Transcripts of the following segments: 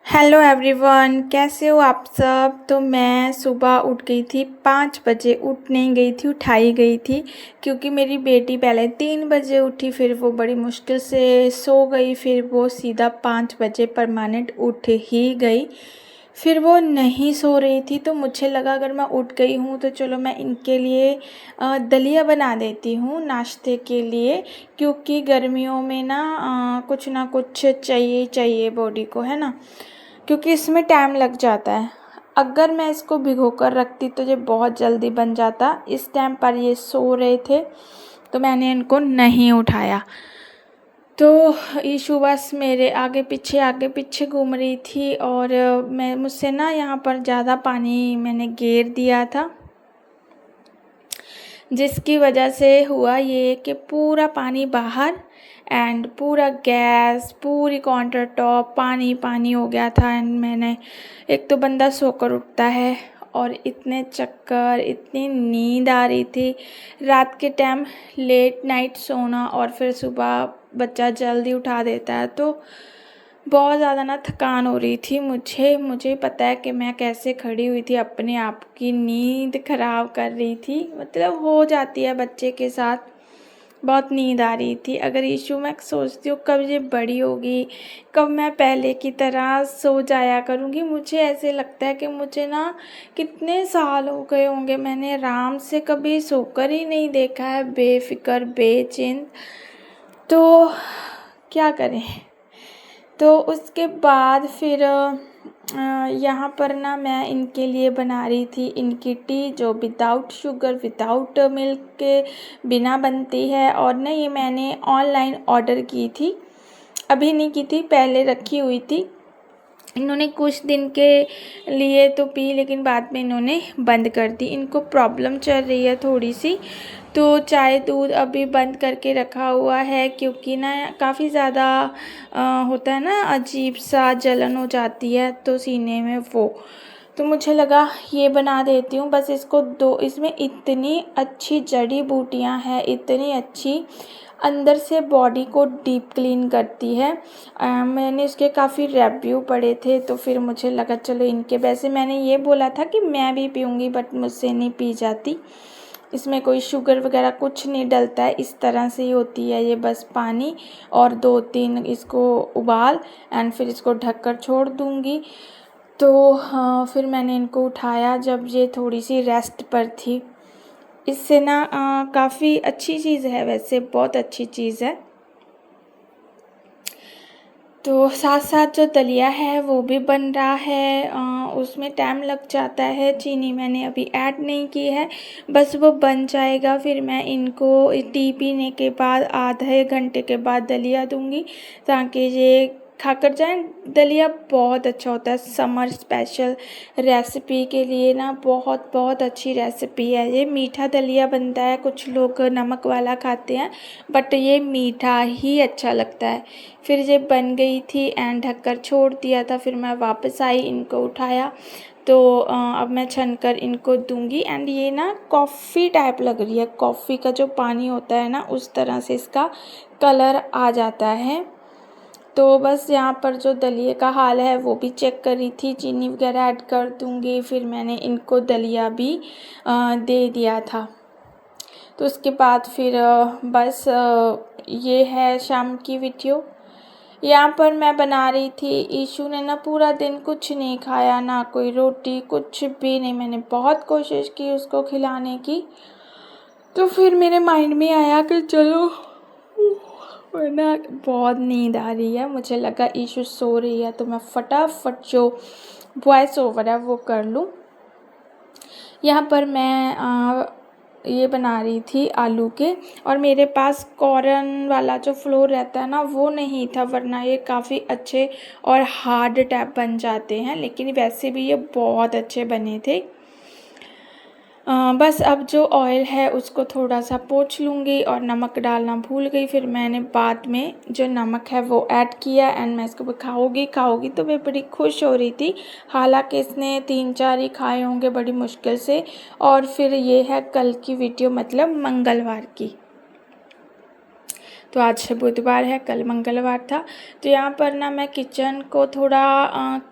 Hello everyone, कैसे हो आप सब। तो मैं सुबह उठ गई थी 5 बजे। उठ नहीं गई थी, उठाई गई थी, क्योंकि मेरी बेटी पहले 3 बजे उठी, फिर वो बड़ी मुश्किल से सो गई, फिर वो सीधा 5 बजे परमानेंट उठ ही गई। फिर वो नहीं सो रही थी, तो मुझे लगा अगर मैं उठ गई हूँ तो चलो मैं इनके लिए दलिया बना देती हूँ नाश्ते के लिए, क्योंकि गर्मियों में ना कुछ चाहिए चाहिए बॉडी को, है ना। क्योंकि इसमें टाइम लग जाता है। अगर मैं इसको भिगो कर रखती तो ये बहुत जल्दी बन जाता। इस टाइम पर ये सो रहे थे तो मैंने इनको नहीं उठाया। तो ईशु बस मेरे आगे पीछे घूम रही थी, और मैं मुझसे ना यहाँ पर ज़्यादा पानी मैंने घेर दिया था, जिसकी वजह से हुआ ये कि पूरा पानी बाहर एंड पूरा गैस, पूरी काउंटर टॉप पानी पानी हो गया था। एंड मैंने, एक तो बंदा सोकर उठता है और इतने चक्कर, इतनी नींद आ रही थी रात के टाइम, लेट नाइट सोना, और फिर सुबह बच्चा जल्दी उठा देता है, तो बहुत ज़्यादा ना थकान हो रही थी मुझे पता है कि मैं कैसे खड़ी हुई थी, अपने आप की नींद ख़राब कर रही थी। मतलब हो जाती है बच्चे के साथ। बहुत नींद आ रही थी। अगर इशू मैं सोचती हूँ कब ये बड़ी होगी, कब मैं पहले की तरह सो जाया करूँगी। मुझे ऐसे लगता है कि मुझे ना कितने साल हो गए होंगे, मैंने आराम से कभी सोकर ही नहीं देखा है, बेफिक्र बेचैन। तो क्या करें। तो उसके बाद फिर यहाँ पर ना मैं इनके लिए बना रही थी इनकी टी, जो विदाउट शुगर, विदाउट मिल्क के बिना बनती है। और ना ये मैंने ऑनलाइन ऑर्डर की थी, अभी नहीं की थी, पहले रखी हुई थी। इन्होंने कुछ दिन के लिए तो पी, लेकिन बाद में इन्होंने बंद कर दी। इनको प्रॉब्लम चल रही है थोड़ी सी, तो चाय दूध अभी बंद करके रखा हुआ है, क्योंकि ना काफ़ी ज़्यादा होता है ना, अजीब सा जलन हो जाती है तो सीने में वो। तो मुझे लगा ये बना देती हूँ बस इसको दो। इसमें इतनी अच्छी जड़ी बूटियाँ हैं, इतनी अच्छी, अंदर से बॉडी को डीप क्लीन करती है। मैंने इसके काफ़ी रिव्यू पढ़े थे, तो फिर मुझे लगा चलो इनके, वैसे मैंने ये बोला था कि मैं भी पीऊँगी, बट मुझसे नहीं पी जाती। इसमें कोई शुगर वगैरह कुछ नहीं डलता है, इस तरह से ही होती है ये, बस पानी और 2-3 इसको उबाल एंड फिर इसको ढककर छोड़ दूँगी। तो हाँ, फिर मैंने इनको उठाया जब ये थोड़ी सी रेस्ट पर थी। इससे ना काफ़ी अच्छी चीज़ है, वैसे बहुत अच्छी चीज़ है। तो साथ साथ जो दलिया है वो भी बन रहा है, उसमें टाइम लग जाता है। चीनी मैंने अभी ऐड नहीं की है, बस वो बन जाएगा। फिर मैं इनको टी पीने के बाद आधे घंटे के बाद दलिया दूंगी, ताकि ये खाकर जाएं। दलिया बहुत अच्छा होता है, समर स्पेशल रेसिपी के लिए ना बहुत बहुत अच्छी रेसिपी है। ये मीठा दलिया बनता है, कुछ लोग नमक वाला खाते हैं, बट ये मीठा ही अच्छा लगता है। फिर ये बन गई थी एंड ढककर छोड़ दिया था। फिर मैं वापस आई, इनको उठाया, तो अब मैं छन कर इनको दूंगी। एंड ये ना कॉफ़ी टाइप लग रही है, कॉफ़ी का जो पानी होता है ना, उस तरह से इसका कलर आ जाता है। तो बस यहाँ पर जो दलिए का हाल है वो भी चेक कर रही थी, चीनी वगैरह ऐड कर दूंगी। फिर मैंने इनको दलिया भी दे दिया था। तो उसके बाद फिर बस ये है शाम की वीडियो। यहाँ पर मैं बना रही थी, ईशु ने ना पूरा दिन कुछ नहीं खाया, ना कोई रोटी, कुछ भी नहीं। मैंने बहुत कोशिश की उसको खिलाने की, तो फिर मेरे माइंड में आया कि चलो, वरना बहुत नींद आ रही है। मुझे लगा ईशु सो रही है तो मैं फटाफट जो वॉइस ओवर है वो कर लूँ। यहाँ पर मैं ये बना रही थी आलू के, और मेरे पास कॉर्न वाला जो फ्लोर रहता है ना वो नहीं था, वरना ये काफ़ी अच्छे और हार्ड टाइप बन जाते हैं, लेकिन वैसे भी ये बहुत अच्छे बने थे। बस अब जो ऑयल है उसको थोड़ा सा पोंछ लूँगी, और नमक डालना भूल गई, फिर मैंने बाद में जो नमक है वो ऐड किया। एंड मैं इसको खाओगी तो मैं बड़ी खुश हो रही थी। हालांकि इसने 3-4 ही खाए होंगे बड़ी मुश्किल से। और फिर ये है कल की वीडियो, मतलब मंगलवार की। तो आज बुधवार है, कल मंगलवार था। तो यहाँ पर ना मैं किचन को थोड़ा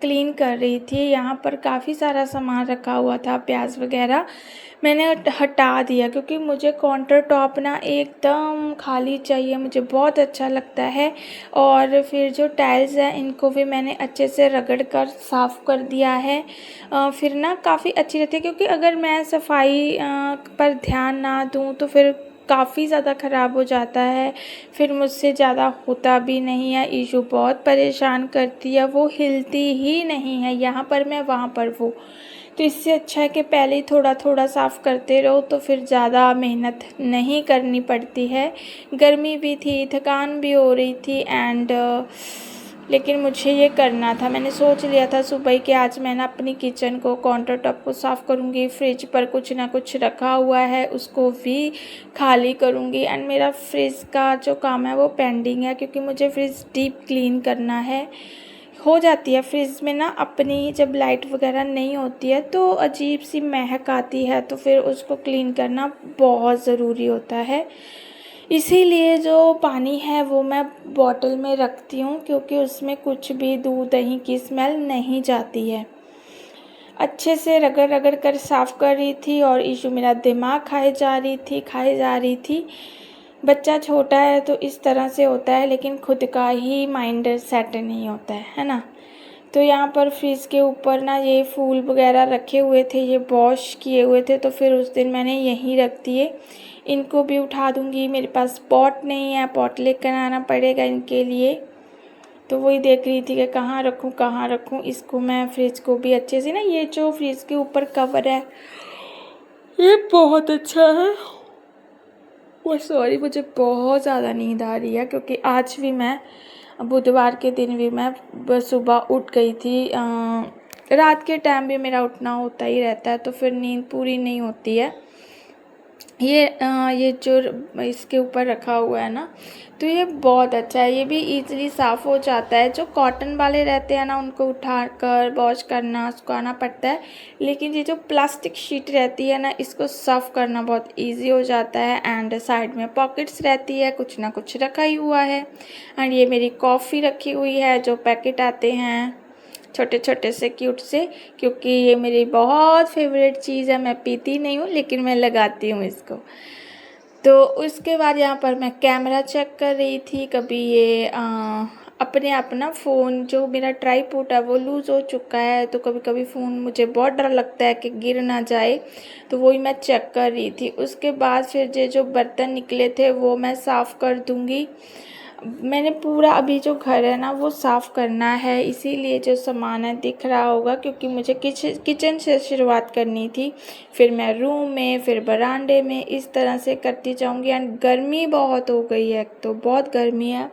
क्लीन कर रही थी। यहाँ पर काफ़ी सारा सामान रखा हुआ था, प्याज वगैरह मैंने हटा दिया क्योंकि मुझे काउंटर टॉप ना एकदम खाली चाहिए, मुझे बहुत अच्छा लगता है। और फिर जो टाइल्स हैं इनको भी मैंने अच्छे से रगड़ कर साफ़ कर दिया है। फिर ना काफ़ी अच्छी रहती है, क्योंकि अगर मैं सफाई पर ध्यान ना दूँ तो फिर काफ़ी ज़्यादा ख़राब हो जाता है। फिर मुझसे ज़्यादा होता भी नहीं है। ईशू बहुत परेशान करती है, वो हिलती ही नहीं है, यहाँ पर मैं वहाँ पर वो। तो इससे अच्छा है कि पहले ही थोड़ा थोड़ा साफ़ करते रहो, तो फिर ज़्यादा मेहनत नहीं करनी पड़ती है। गर्मी भी थी, थकान भी हो रही थी लेकिन मुझे ये करना था। मैंने सोच लिया था सुबह ही कि आज मैं ना अपनी किचन को, काउंटर टॉप को साफ़ करूँगी। फ्रिज पर कुछ ना कुछ रखा हुआ है उसको भी खाली करूँगी। एंड मेरा फ्रिज का जो काम है वो पेंडिंग है, क्योंकि मुझे फ्रिज डीप क्लीन करना है। हो जाती है फ्रिज में ना अपनी, जब लाइट वगैरह नहीं होती है तो अजीब सी महक आती है, तो फिर उसको क्लीन करना बहुत ज़रूरी होता है। इसीलिए जो पानी है वो मैं बॉटल में रखती हूँ, क्योंकि उसमें कुछ भी दूध दही की स्मेल नहीं जाती है। अच्छे से रगड़ रगड़ कर साफ़ कर रही थी और ईशू मेरा दिमाग खाए जा रही थी। बच्चा छोटा है तो इस तरह से होता है, लेकिन खुद का ही माइंड सेट नहीं होता है ना। तो यहाँ पर फ्रिज के ऊपर ना ये फूल वगैरह रखे हुए थे, ये वॉश किए हुए थे, तो फिर उस दिन मैंने यहीं रख दिए। इनको भी उठा दूँगी। मेरे पास पॉट नहीं है, पॉट लेकर आना पड़ेगा इनके लिए। तो वही देख रही थी कि कहाँ रखूँ इसको मैं। फ्रिज को भी अच्छे से ना, ये जो फ्रिज के ऊपर कवर है ये बहुत अच्छा है। वो सॉरी, मुझे बहुत ज़्यादा नींद आ रही है, क्योंकि आज भी मैं, बुधवार के दिन भी मैं सुबह उठ गई थी। रात के टाइम भी मेरा उठना होता ही रहता है, तो फिर नींद पूरी नहीं होती है। ये जो इसके ऊपर रखा हुआ है ना, तो ये बहुत अच्छा है। ये भी इजीली साफ़ हो जाता है। जो कॉटन वाले रहते हैं ना उनको उठाकर वॉश करना, सुखाना पड़ता है, लेकिन ये जो प्लास्टिक शीट रहती है ना, इसको साफ़ करना बहुत इजी हो जाता है। एंड साइड में पॉकेट्स रहती है, कुछ ना कुछ रखा ही हुआ है। एंड ये मेरी कॉफ़ी रखी हुई है, जो पैकेट आते हैं छोटे छोटे से क्यूट से, क्योंकि ये मेरी बहुत फेवरेट चीज़ है। मैं पीती नहीं हूँ, लेकिन मैं लगाती हूँ इसको। तो उसके बाद यहाँ पर मैं कैमरा चेक कर रही थी। कभी ये अपने अपना फ़ोन, जो मेरा ट्राईपॉड है वो लूज़ हो चुका है, तो कभी कभी फ़ोन मुझे बहुत डर लगता है कि गिर ना जाए, तो वही मैं चेक कर रही थी। उसके बाद फिर ये जो बर्तन निकले थे वो मैं साफ़ कर दूँगी। मैंने पूरा अभी जो घर है ना वो साफ़ करना है, इसीलिए जो सामान है दिख रहा होगा, क्योंकि मुझे किचन से शुरुआत करनी थी। फिर मैं रूम में, फिर बरामदे में, इस तरह से करती जाऊंगी। एंड गर्मी बहुत हो गई है, तो बहुत गर्मी है।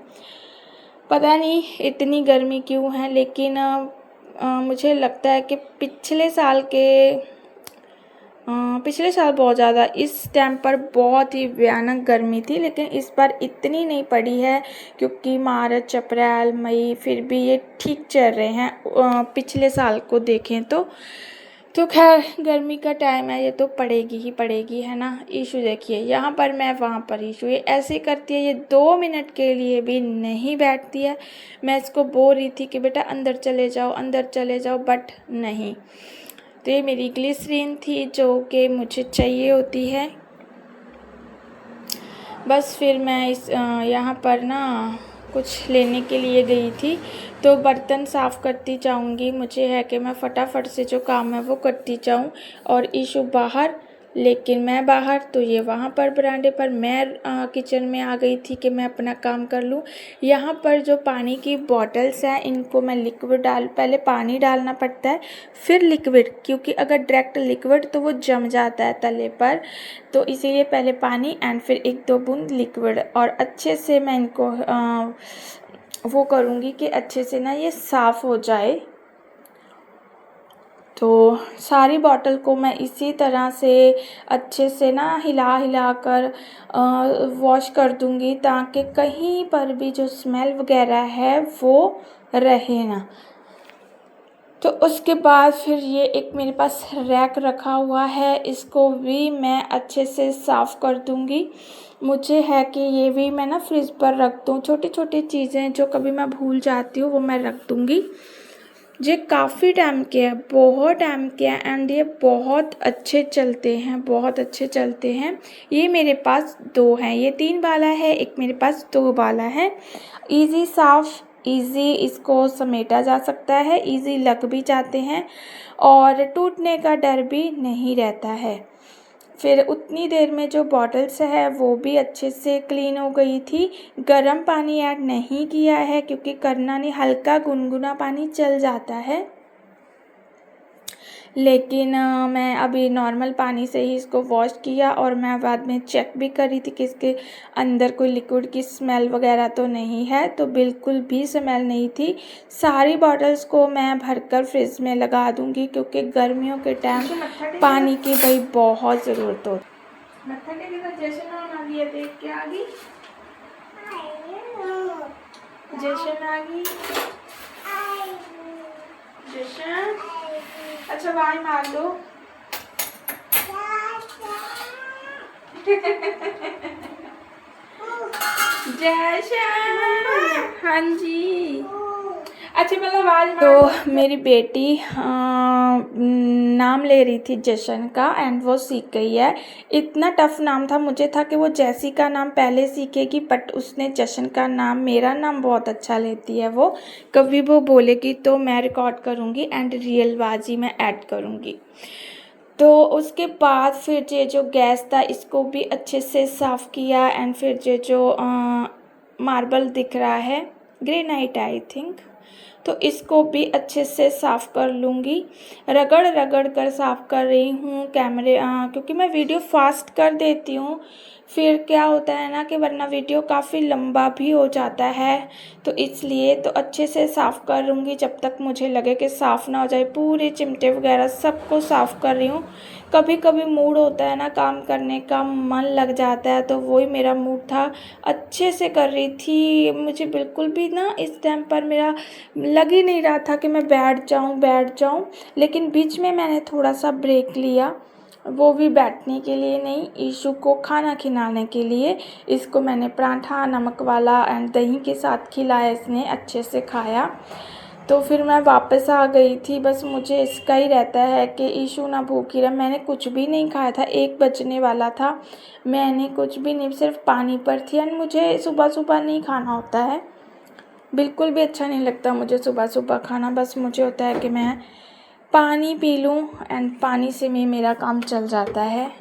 पता नहीं इतनी गर्मी क्यों है, लेकिन मुझे लगता है कि पिछले साल बहुत ज़्यादा इस टाइम पर बहुत ही भयानक गर्मी थी, लेकिन इस बार इतनी नहीं पड़ी है, क्योंकि मार्च, अप्रैल, मई फिर भी ये ठीक चल रहे हैं पिछले साल को देखें तो खैर गर्मी का टाइम है, ये तो पड़ेगी ही पड़ेगी, है ना। ईशू देखिए, यहाँ पर मैं, वहाँ पर ईशू। ये ऐसे करती है, ये 2 मिनट के लिए भी नहीं बैठती है। मैं इसको बोल रही थी कि बेटा अंदर चले जाओ, बट नहीं। तो ये मेरी ग्लिसरीन थी, जो कि मुझे चाहिए होती है। बस फिर मैं यहाँ पर ना कुछ लेने के लिए गई थी, तो बर्तन साफ़ करती जाऊँगी। मुझे है कि मैं फटाफट से जो काम है वो करती जाऊँ। और ईशू बाहर, लेकिन मैं बाहर, तो ये वहाँ पर बरामदे पर। मैं किचन में आ गई थी कि मैं अपना काम कर लूँ। यहाँ पर जो पानी की बॉटल्स हैं इनको मैं पहले पानी डालना पड़ता है, फिर लिक्विड, क्योंकि अगर डायरेक्ट लिक्विड तो वो जम जाता है तले पर। तो इसीलिए पहले पानी एंड फिर 1-2 बूंद लिक्विड, और अच्छे से मैं इनको वो करूँगी कि अच्छे से ना ये साफ़ हो जाए। तो सारी बॉटल को मैं इसी तरह से अच्छे से ना हिला कर वॉश कर दूँगी, ताकि कहीं पर भी जो स्मेल वगैरह है वो रहे ना। तो उसके बाद फिर ये एक मेरे पास रैक रखा हुआ है, इसको भी मैं अच्छे से साफ़ कर दूँगी। मुझे है कि ये भी मैं ना फ्रिज पर रख दूँ, छोटी छोटी चीज़ें जो कभी मैं भूल जाती हूँ वो मैं रख दूँगी। ये काफ़ी टाइम के है, बहुत टाइम के हैं एंड ये बहुत अच्छे चलते हैं, बहुत अच्छे चलते हैं। ये मेरे पास 2 हैं, ये 3 वाला है, एक मेरे पास 2 वाला है। इजी साफ़, इजी इसको समेटा जा सकता है, इजी लग भी जाते हैं और टूटने का डर भी नहीं रहता है। फिर उतनी देर में जो बॉटल्स है वो भी अच्छे से क्लीन हो गई थी। गर्म पानी ऐड नहीं किया है क्योंकि करना नहीं, हल्का गुनगुना पानी चल जाता है, लेकिन मैं अभी नॉर्मल पानी से ही इसको वॉश किया और मैं बाद में चेक भी कर रही थी कि इसके अंदर कोई लिक्विड की स्मेल वगैरह तो नहीं है, तो बिल्कुल भी स्मेल नहीं थी। सारी बॉटल्स को मैं भरकर फ्रिज में लगा दूंगी क्योंकि गर्मियों के टाइम पानी की भाई बहुत ज़रूरत होती है। जश्न आ गई, देख के आ गई, जश्न आ गई, जश्न अच्छा बाय मार दो। जयशन, हाँ जी, अच्छा मतलब आज तो मेरी बेटी नाम ले रही थी जशन का एंड वो सीख गई है। इतना टफ नाम था, मुझे था कि वो जैसी का नाम पहले सीखेगी, बट उसने जशन का नाम, मेरा नाम बहुत अच्छा लेती है वो। कभी वो बोलेगी तो मैं रिकॉर्ड करूँगी एंड रियल बाजी में ऐड करूँगी। तो उसके बाद फिर ये जो गैस था इसको भी अच्छे से साफ़ किया एंड फिर ये जो मार्बल दिख रहा है, ग्रेनाइट आई थिंक, तो इसको भी अच्छे से साफ़ कर लूँगी। रगड़ रगड़ कर साफ़ कर रही हूँ कैमरे, क्योंकि मैं वीडियो फास्ट कर देती हूँ, फिर क्या होता है ना कि वरना वीडियो काफ़ी लंबा भी हो जाता है, तो इसलिए तो अच्छे से साफ़ कर लूँगी जब तक मुझे लगे कि साफ़ ना हो जाए। पूरे चिमटे वगैरह सबको साफ़ कर रही हूँ। कभी कभी मूड होता है ना काम करने का, मन लग जाता है, तो वही मेरा मूड था, अच्छे से कर रही थी। मुझे बिल्कुल भी ना इस टाइम पर मेरा लग ही नहीं रहा था कि मैं बैठ जाऊँ, लेकिन बीच में मैंने थोड़ा सा ब्रेक लिया, वो भी बैठने के लिए नहीं, ईशु को खाना खिलाने के लिए। इसको मैंने पराठा नमक वाला एंड दही के साथ खिलाया, इसने अच्छे से खाया। तो फिर मैं वापस आ गई थी, बस मुझे इसका ही रहता है कि ईशु ना भूखी रहे। मैंने कुछ भी नहीं खाया था, 1 बजने वाला था, मैंने कुछ भी नहीं, सिर्फ पानी पर थी एंड मुझे सुबह सुबह नहीं खाना होता है, बिल्कुल भी अच्छा नहीं लगता मुझे सुबह सुबह खाना। बस मुझे होता है कि मैं पानी पी लूँ एंड पानी से भी मेरा काम चल जाता है।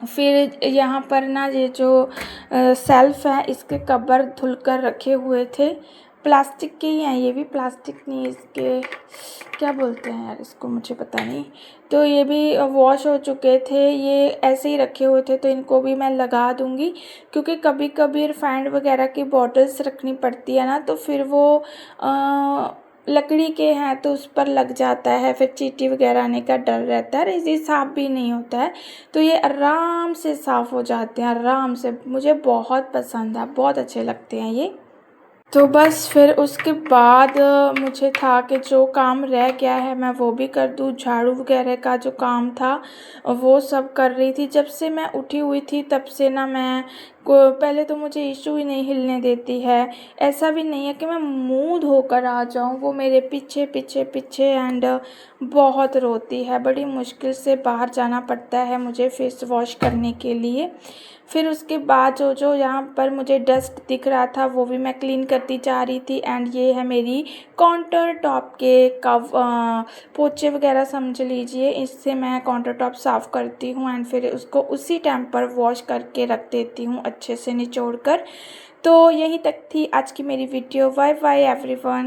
फिर यहाँ पर ना ये जो सेल्फ़ है इसके कवर धुलकर रखे हुए थे, प्लास्टिक के ही हैं, ये भी प्लास्टिक नहीं, इसके क्या बोलते हैं यार इसको, मुझे पता नहीं। तो ये भी वॉश हो चुके थे, ये ऐसे ही रखे हुए थे, तो इनको भी मैं लगा दूँगी क्योंकि कभी कभी रिफाइंड वगैरह की बॉटल्स रखनी पड़ती है ना, तो फिर वो लकड़ी के हैं तो उस पर लग जाता है, फिर चींटी वगैरह आने का डर रहता है, इसी साफ़ भी नहीं होता है, तो ये आराम से साफ़ हो जाते हैं, आराम से। मुझे बहुत पसंद है, बहुत अच्छे लगते हैं ये। तो बस फिर उसके बाद मुझे था कि जो काम रह गया है मैं वो भी कर दूँ। झाड़ू वगैरह का जो काम था वो सब कर रही थी। जब से मैं उठी हुई थी तब से ना मैं को पहले तो मुझे ईशू ही नहीं हिलने देती है। ऐसा भी नहीं है कि मैं मुंह धोकर आ जाऊँ, वो मेरे पीछे पीछे पीछे एंड बहुत रोती है। बड़ी मुश्किल से बाहर जाना पड़ता है मुझे फेस वॉश करने के लिए। फिर उसके बाद जो जो यहाँ पर मुझे डस्ट दिख रहा था वो भी मैं क्लीन करती जा रही थी एंड ये है मेरी काउंटर टॉप के पोचे वगैरह समझ लीजिए। इससे मैं काउंटर टॉप साफ़ करती हूँ एंड फिर उसको उसी टाइम पर वॉश करके रख देती हूँ अच्छे से निचोड़ कर। तो यहीं तक थी आज की मेरी वीडियो। Bye bye everyone.